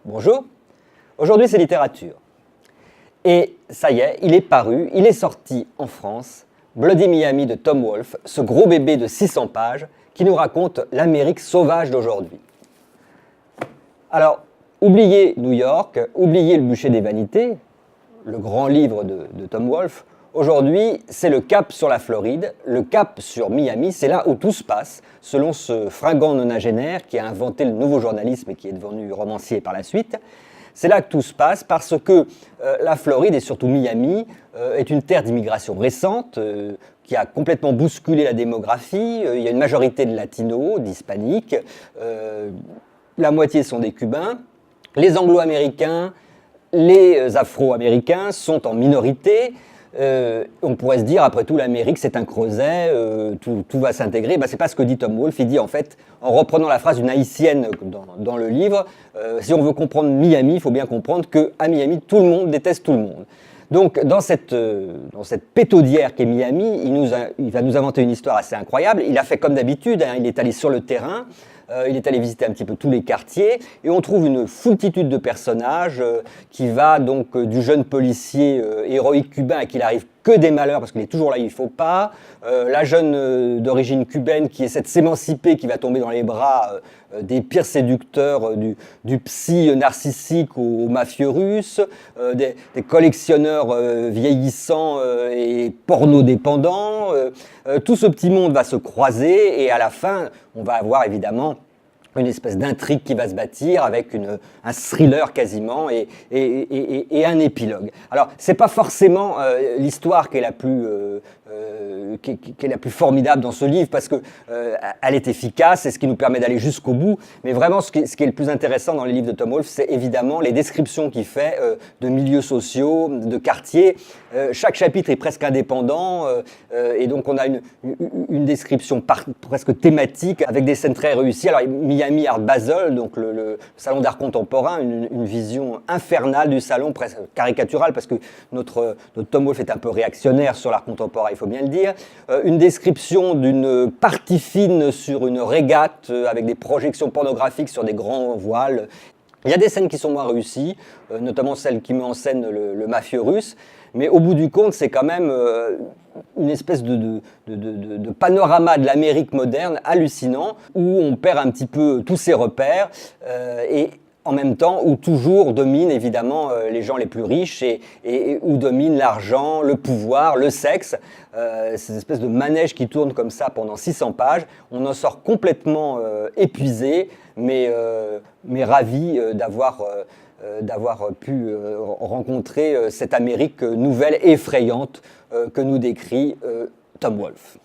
Bonjour, aujourd'hui c'est littérature. Et ça y est, il est paru, il est sorti en France, Bloody Miami de Tom Wolfe, ce gros bébé de 600 pages qui nous raconte l'Amérique sauvage d'aujourd'hui. Alors, oubliez New York, oubliez le bûcher des vanités, le grand livre de Tom Wolfe. Aujourd'hui, c'est le cap sur la Floride, le cap sur Miami, c'est là où tout se passe, selon ce fringant nonagénaire qui a inventé le nouveau journalisme et qui est devenu romancier par la suite. C'est là que tout se passe parce que la Floride et surtout Miami est une terre d'immigration récente qui a complètement bousculé la démographie. Il y a une majorité de latinos, d'hispaniques, la moitié sont des Cubains. Les Anglo-Américains, les Afro-Américains sont en minorité. On pourrait se dire, après tout, l'Amérique, c'est un creuset, tout va s'intégrer. Ben, c'est pas ce que dit Tom Wolfe. Il dit, en fait, en reprenant la phrase d'une haïtienne dans le livre, si on veut comprendre Miami, il faut bien comprendre qu'à Miami, tout le monde déteste tout le monde. Donc, dans cette pétaudière qu'est Miami, il va nous inventer une histoire assez incroyable. Il a fait comme d'habitude, hein, il est allé sur le terrain. Il est allé visiter un petit peu tous les quartiers et on trouve une foultitude de personnages qui va donc du jeune policier héroïque cubain à qui il arrive que des malheurs parce qu'il est toujours là, il ne faut pas, la jeune d'origine cubaine qui essaie de s'émanciper, qui va tomber dans les bras des pires séducteurs, du psy narcissique au mafieux russe, des collectionneurs vieillissants et porno-dépendants. Tout ce petit monde va se croiser et à la fin, on va avoir évidemment une espèce d'intrigue qui va se bâtir avec un thriller quasiment et un épilogue. Alors, c'est pas forcément l'histoire qui est la plus formidable dans ce livre parce que elle est efficace, c'est ce qui nous permet d'aller jusqu'au bout. Mais vraiment, ce qui est le plus intéressant dans les livres de Tom Wolfe, c'est évidemment les descriptions qu'il fait de milieux sociaux, de quartiers. Chaque chapitre est presque indépendant et donc on a une description presque thématique avec des scènes très réussies. Alors, Miami Art Basel, donc le salon d'art contemporain, une vision infernale du salon, presque caricaturale, parce que notre Tom Wolfe est un peu réactionnaire sur l'art contemporain, il faut bien le dire. Une description d'une partie fine sur une régate avec des projections pornographiques sur des grands voiles. Il y a des scènes qui sont moins réussies, notamment celle qui met en scène le mafieux russe, mais au bout du compte, c'est quand même une espèce de panorama de l'Amérique moderne hallucinant, où on perd un petit peu tous ses repères, et en même temps où toujours domine évidemment les gens les plus riches et où domine l'argent, le pouvoir, le sexe. Cette espèce de manège qui tourne comme ça pendant 600 pages. On en sort complètement épuisé, mais ravi d'avoir pu rencontrer cette Amérique nouvelle et effrayante que nous décrit Tom Wolfe.